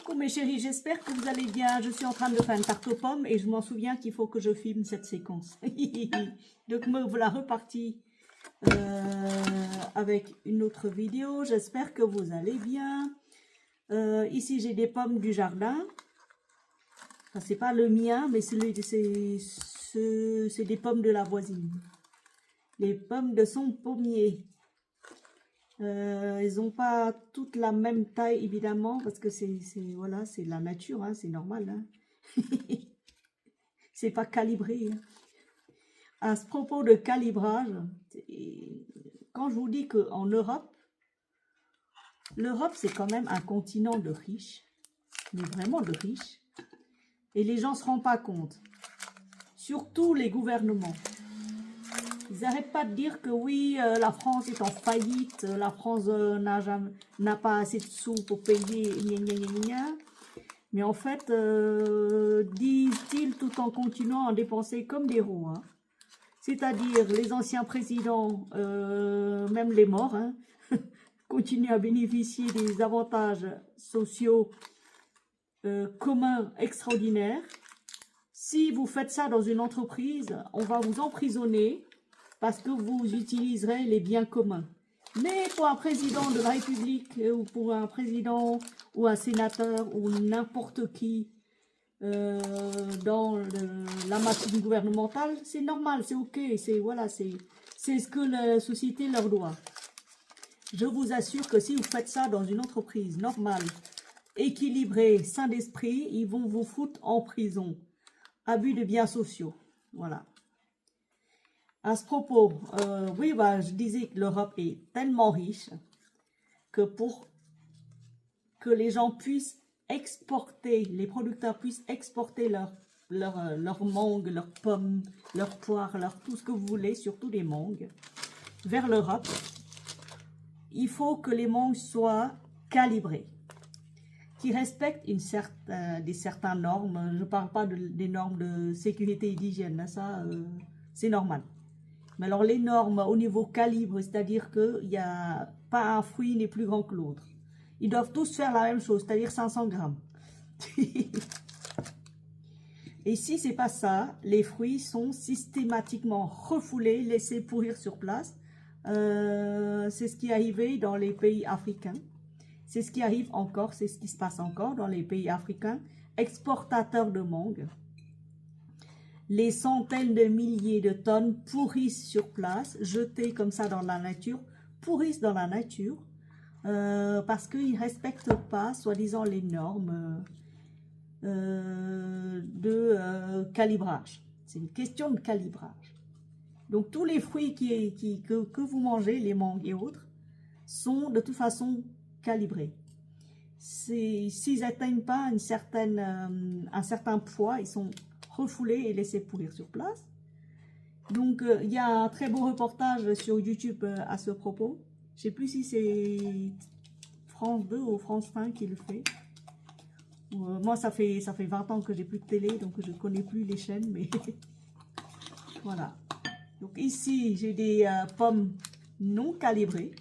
Coucou mes chéris, j'espère que vous allez bien. Je suis en train de faire une tarte aux pommes et je m'en souviens qu'il faut que je filme cette séquence. Donc me voilà repartie avec une autre vidéo. J'espère que vous allez bien. Ici j'ai des pommes du jardin. Enfin, c'est pas le mien, mais c'est des pommes de la voisine. Les pommes de son pommier. Ils n'ont pas toutes la même taille évidemment parce que voilà, c'est la nature, hein, c'est normal. Hein. C'est pas calibré. Hein. À ce propos de calibrage, quand je vous dis qu'en Europe, l'Europe c'est quand même un continent de riches, mais vraiment de riches, et les gens ne se rendent pas compte, surtout les gouvernements. Ils n'arrêtent pas de dire que oui, la France est en faillite, la France n'a pas assez de sous pour payer, gna gna gna gna. Mais en fait, disent-ils tout en continuant à dépenser comme des roues. Hein. C'est-à-dire les anciens présidents, même les morts, hein, continuent à bénéficier des avantages sociaux communs extraordinaires. Si vous faites ça dans une entreprise, on va vous emprisonner parce que vous utiliserez les biens communs. Mais pour un président de la République, ou pour un président ou un sénateur, ou n'importe qui dans la machine gouvernementale, c'est normal, c'est ok, voilà, c'est ce que la société leur doit. Je vous assure que si vous faites ça dans une entreprise normale, équilibrée, sain d'esprit, ils vont vous foutre en prison. Abus de biens sociaux, voilà. À ce propos, oui, bah, je disais que l'Europe est tellement riche que pour que les gens puissent exporter, les producteurs puissent exporter leurs mangues, leurs pommes, leurs poires, tout ce que vous voulez, surtout les mangues, vers l'Europe, il faut que les mangues soient calibrées, qui respectent des certaines normes. Je ne parle pas des normes de sécurité et d'hygiène, hein, ça c'est normal. Mais alors les normes au niveau calibre, c'est-à-dire qu'il n'y a pas un fruit n'est plus grand que l'autre. Ils doivent tous faire la même chose, c'est-à-dire 500 grammes. Et si ce n'est pas ça, les fruits sont systématiquement refoulés, laissés pourrir sur place. C'est ce qui est arrivé dans les pays africains. C'est ce qui arrive encore, c'est ce qui se passe encore dans les pays africains, exportateurs de mangue. Les centaines de milliers de tonnes pourrissent sur place, jetées comme ça dans la nature, pourrissent dans la nature, parce qu'ils ne respectent pas, soi-disant, les normes de calibrage. C'est une question de calibrage. Donc tous les fruits que vous mangez, les mangues et autres, sont de toute façon calibrés. S'ils n'atteignent pas un certain poids, ils sont refoulés et laissés pourrir sur place. Donc il y a un très beau reportage sur YouTube à ce propos. Je ne sais plus si c'est France 2 ou France 5 qui le fait. Moi ça fait 20 ans que j'ai plus de télé, donc je ne connais plus les chaînes, mais voilà. Donc ici j'ai des pommes non calibrées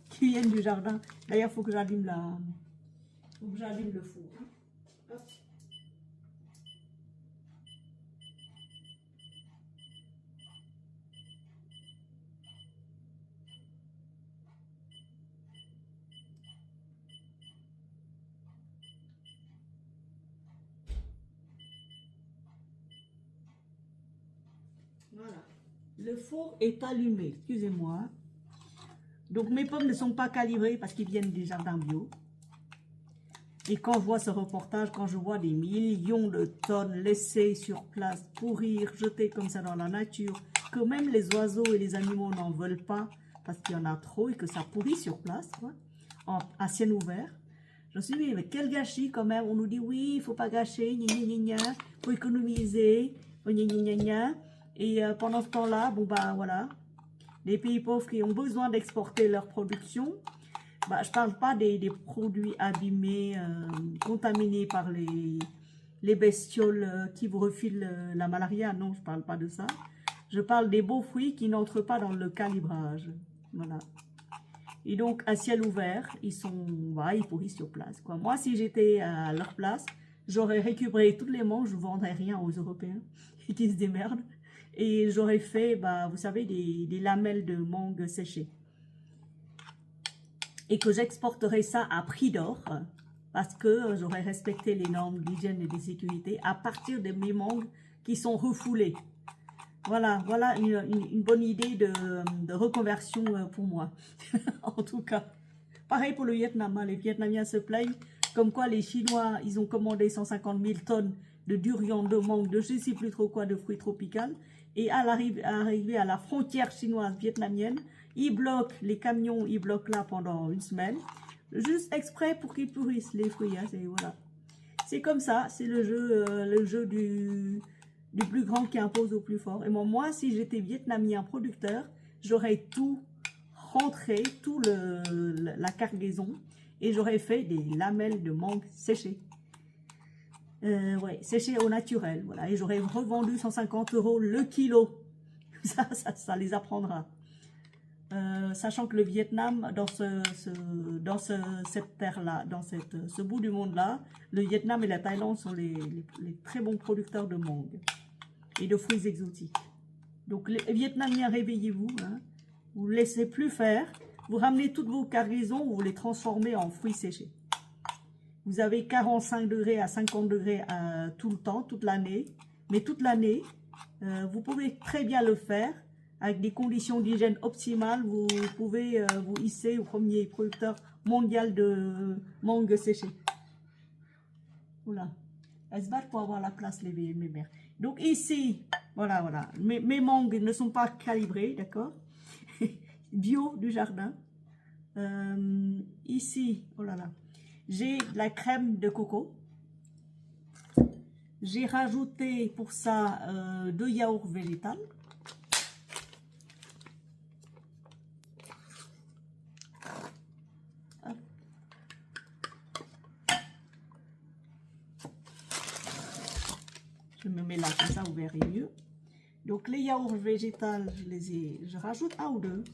qui viennent du jardin. D'ailleurs il faut que j'allume le four. Hop. Voilà, le four est allumé, excusez-moi. Donc mes pommes ne sont pas calibrées parce qu'ils viennent des jardins bio. Et quand je vois ce reportage, quand je vois des millions de tonnes laissées sur place, pourrir, jetées comme ça dans la nature, que même les oiseaux et les animaux n'en veulent pas parce qu'il y en a trop et que ça pourrit sur place, quoi, à ciel ouvert. Je me suis dit, mais quel gâchis quand même. On nous dit, oui, il ne faut pas gâcher, gna gna gna gna, il faut économiser, gna gna gna gna. Et pendant ce temps-là, bon bah voilà, les pays pauvres qui ont besoin d'exporter leur production, bah, je ne parle pas des produits abîmés, contaminés par les bestioles qui vous refilent la malaria, non, je ne parle pas de ça. Je parle des beaux fruits qui n'entrent pas dans le calibrage, voilà. Et donc, à ciel ouvert, voilà, ils pourrissent sur place, quoi. Moi, si j'étais à leur place, j'aurais récupéré toutes les mangues, je ne vendrais rien aux Européens qui se démerdent. Et j'aurais fait, bah, vous savez, des lamelles de mangue séchées. Et que j'exporterai ça à prix d'or, parce que j'aurais respecté les normes d'hygiène et de sécurité à partir de mes mangues qui sont refoulées. Voilà, voilà une bonne idée de reconversion pour moi, en tout cas. Pareil pour le Vietnam, hein. Les Vietnamiens se plaignent, comme quoi les Chinois, ils ont commandé 150 000 tonnes de durian, de mangue, de je ne sais plus trop quoi, de fruits tropicaux. Et à l'arrivée à la frontière chinoise vietnamienne, ils bloquent les camions, ils bloquent là pendant une semaine, juste exprès pour qu'ils pourrissent les fruits. Hein, voilà. C'est comme ça, c'est le jeu du plus grand qui impose au plus fort. Et moi, si j'étais vietnamien producteur, j'aurais tout rentré, la cargaison, et j'aurais fait des lamelles de mangue séchées. Ouais, séchées au naturel, voilà. Et j'aurais revendu 150 € le kilo. Ça les apprendra. Sachant que le Vietnam, dans cette terre-là, dans ce bout du monde-là, le Vietnam et la Thaïlande sont les très bons producteurs de mangue et de fruits exotiques. Donc les Vietnamiens, réveillez-vous, hein. Vous ne laissez plus faire, vous ramenez toutes vos cargaisons, vous les transformez en fruits séchés. Vous avez 45 degrés à 50 degrés tout le temps, toute l'année, mais toute l'année, vous pouvez très bien le faire. Avec des conditions d'hygiène optimales, vous pouvez vous hisser au premier producteur mondial de mangue séchée. Voilà. Elles se battent pour avoir la place, mes mères. Donc ici, voilà. Mes mangues ne sont pas calibrées, d'accord? Bio du jardin. Ici, oh là là, j'ai la crème de coco. J'ai rajouté pour ça de yaourt végétal. Je me mets là, comme ça vous verrez mieux. Donc les yaourts végétales, je rajoute un ou deux.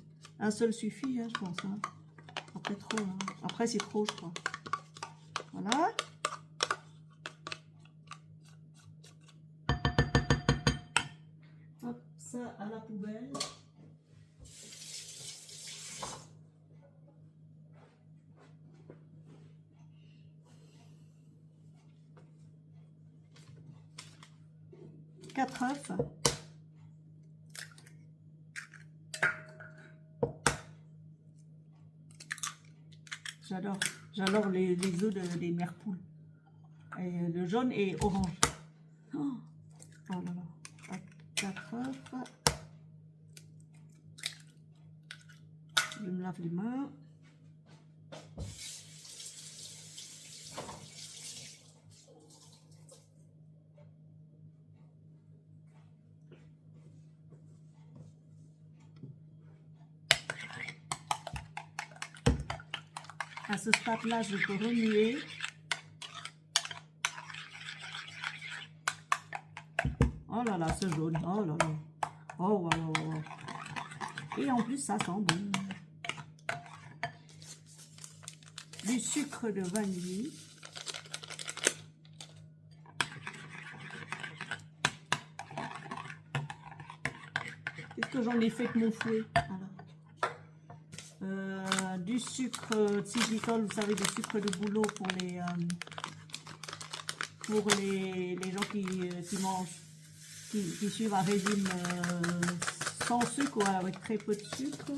Un seul suffit, hein, je pense. Hein. Après trop, hein. Après c'est trop, je crois. Voilà. Hop, ça à la poubelle. Quatre œufs. J'adore les œufs des mères poules. Et le jaune et orange. Oh là là. 4 œufs. Je me lave les mains. À ce stade-là, je peux remuer. Oh là là, ce jaune. Oh là là. Oh là là. Et en plus, ça sent bon. Du sucre de vanille. Qu'est-ce que j'en ai fait de mon fouet? Voilà. Du sucre xylitol, vous savez, du sucre de bouleau pour les gens qui mangent, qui suivent un régime sans sucre ou avec très peu de sucre.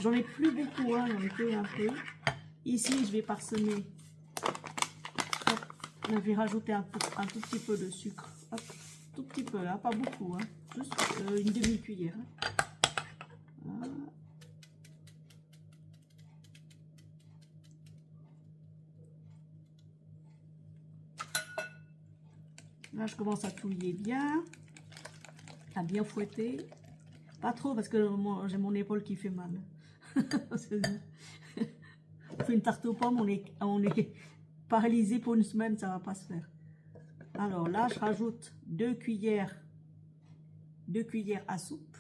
J'en ai plus beaucoup, hein, j'en ai fait un peu. Ici, je vais parsemer. Hop, je vais rajouter un tout petit peu de sucre. Hop, tout petit peu, hein, pas beaucoup, hein, juste une demi-cuillère. Hein. Voilà. Là, je commence à touiller bien, à bien fouetter. Pas trop parce que j'ai mon épaule qui fait mal. On fait une tarte aux pommes, on est paralysé pour une semaine, ça va pas se faire. Alors là, je rajoute 2 cuillères à soupe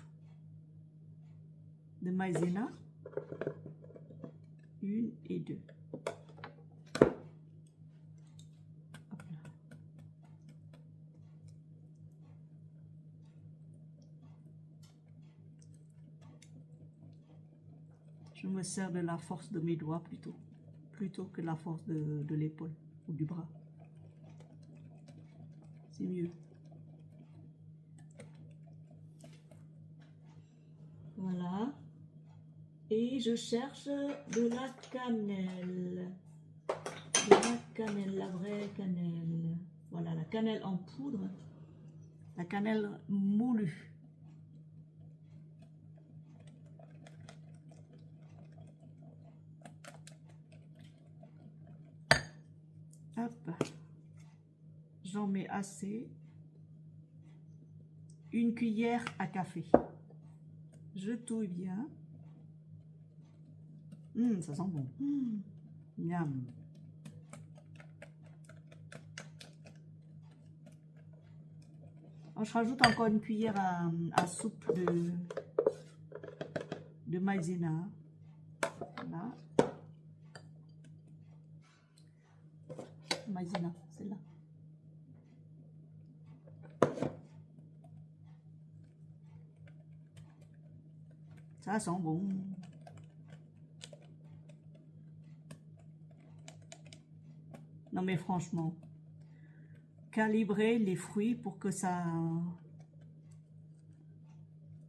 de maïzena. Une et deux. Je me sers de la force de mes doigts plutôt que la force de l'épaule ou du bras. C'est mieux. Voilà. Et je cherche de la cannelle. De la cannelle, la vraie cannelle. Voilà, la cannelle en poudre. La cannelle moulue. Hop. J'en mets assez. Une cuillère à café. Je touille bien. Ça sent bon. Miam. Je rajoute encore une cuillère à soupe de maïzena. Voilà. Maïzena, celle-là. Ça sent bon. Non mais franchement, calibrer les fruits pour que ça...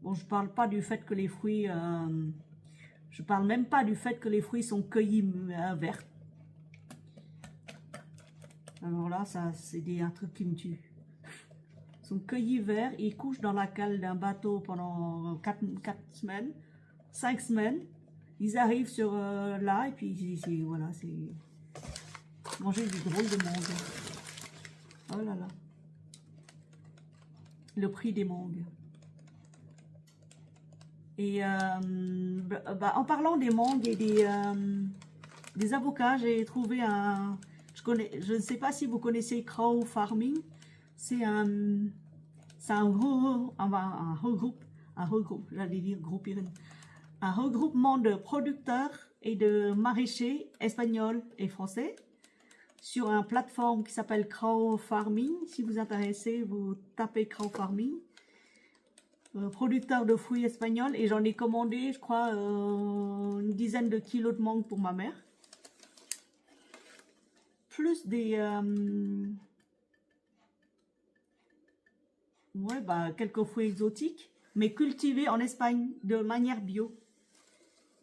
Bon, je parle pas du fait que les fruits... Je parle même pas du fait que les fruits sont cueillis verts. Alors là, ça c'est un truc qui me tue. Ils sont cueillis verts, ils couchent dans la cale d'un bateau pendant 4 semaines, 5 semaines. Ils arrivent sur là et puis voilà, c'est... Manger du drôle de mangue. Oh là là. Le prix des mangues. Et en parlant des mangues et des avocats, j'ai trouvé un... Je ne sais pas si vous connaissez Crow Farming. C'est un regroupement de producteurs et de maraîchers espagnols et français sur une plateforme qui s'appelle Crow Farming. Si vous intéressez, vous tapez Crow Farming. Producteur de fruits espagnols, et j'en ai commandé, je crois, une dizaine de kilos de mangue pour ma mère. Plus des... quelques fruits exotiques, mais cultivés en Espagne de manière bio.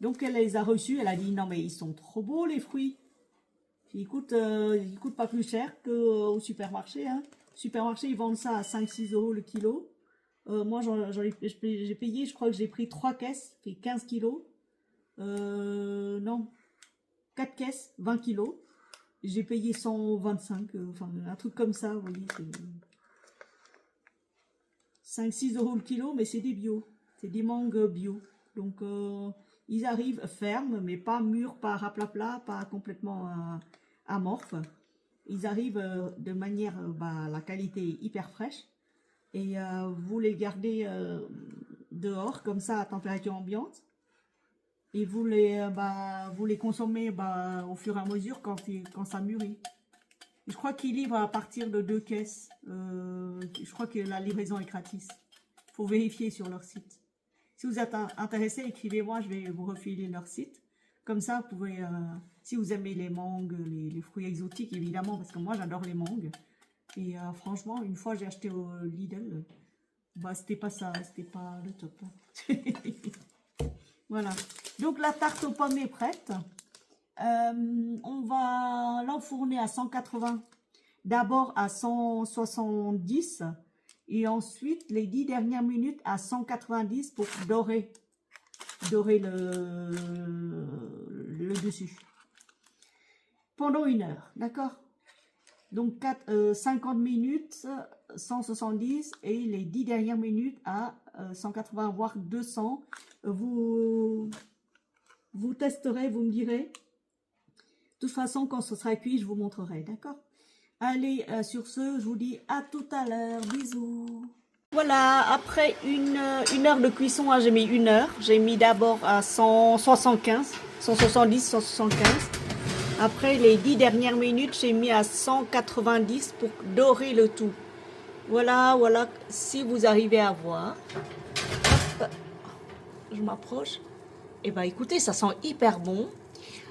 Donc elle les a reçus, elle a dit non mais ils sont trop beaux les fruits. Ils coûtent pas plus cher qu'au supermarché. Hein. Au supermarché, ils vendent ça à 5-6 € le kilo. Moi, j'ai payé, je crois que j'ai pris 3 caisses, fait 15 kilos. Non, 4 caisses, 20 kilos. J'ai payé 125, enfin un truc comme ça, vous voyez. 5-6 € le kilo, mais c'est des bio. C'est des mangues bio. Donc, ils arrivent fermes, mais pas mûrs, pas raplapla, pas complètement amorphes. Ils arrivent de manière, la qualité est hyper fraîche. Et vous les gardez dehors, comme ça, à température ambiante. Et vous les consommez au fur et à mesure quand ça mûrit. Je crois qu'ils livrent à partir de 2 caisses. Je crois que la livraison est gratis. Il faut vérifier sur leur site. Si vous êtes intéressé, écrivez-moi, je vais vous refiler leur site. Comme ça, vous pouvez, si vous aimez les mangues, les fruits exotiques, évidemment, parce que moi, j'adore les mangues. Et franchement, une fois, j'ai acheté au Lidl. C'était pas ça, c'était pas le top. Voilà. Donc, la tarte aux pommes est prête. On va l'enfourner à 180. D'abord à 170. Et ensuite, les 10 dernières minutes à 190 pour dorer le dessus. Pendant 1 heure, d'accord? Donc 50 minutes, 170 et les 10 dernières minutes à 180 voire 200. Vous testerez, vous me direz. De toute façon, quand ce sera cuit, je vous montrerai, d'accord? Allez, sur ce, je vous dis à tout à l'heure. Bisous. Voilà, après une heure de cuisson, hein, j'ai mis 1 heure. J'ai mis d'abord à 175. 170, 175. Après, les 10 dernières minutes, j'ai mis à 190 pour dorer le tout. Voilà, voilà, si vous arrivez à voir. Hop, je m'approche. Et ben écoutez, ça sent hyper bon.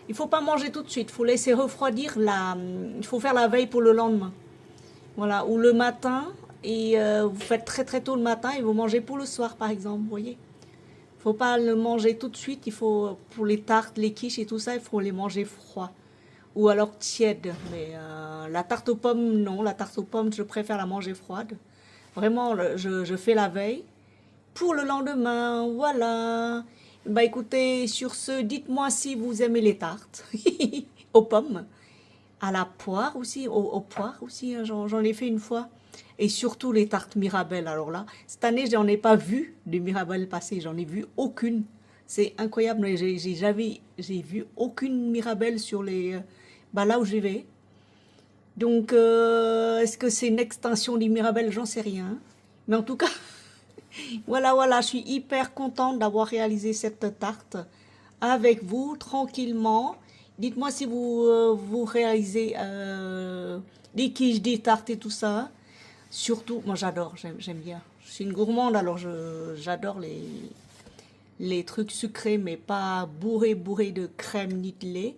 Il faut pas manger tout de suite, il faut laisser refroidir il faut faire la veille pour le lendemain. Voilà, ou le matin, et vous faites très très tôt le matin et vous mangez pour le soir par exemple, vous voyez. Il faut pas le manger tout de suite, il faut, pour les tartes, les quiches et tout ça, il faut les manger froid. Ou alors tiède, mais la tarte aux pommes, non, la tarte aux pommes, je préfère la manger froide. Vraiment, je fais la veille. Pour le lendemain, voilà. Bah écoutez, sur ce, dites-moi si vous aimez les tartes aux pommes, à la poire aussi, aux poires aussi, hein, j'en ai fait une fois. Et surtout les tartes Mirabelle. Alors là, cette année, j'en ai pas vu de Mirabelle passer, j'en ai vu aucune. C'est incroyable, mais j'ai vu aucune Mirabelle sur bah, là où je vais. Donc, est-ce que c'est une extension du Mirabelle? J'en sais rien. Mais en tout cas, voilà, voilà, je suis hyper contente d'avoir réalisé cette tarte avec vous, tranquillement. Dites-moi si vous réalisez des quiches, des tartes et tout ça. Surtout, moi j'adore, j'aime bien. Je suis une gourmande, alors j'adore les trucs sucrés, mais pas bourrés de crème ni de lait.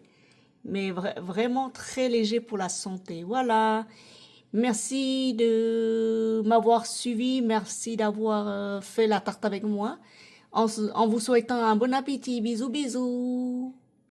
Mais vraiment très léger pour la santé. Voilà. Merci de m'avoir suivi. Merci d'avoir fait la tarte avec moi. En vous souhaitant un bon appétit. Bisous, bisous.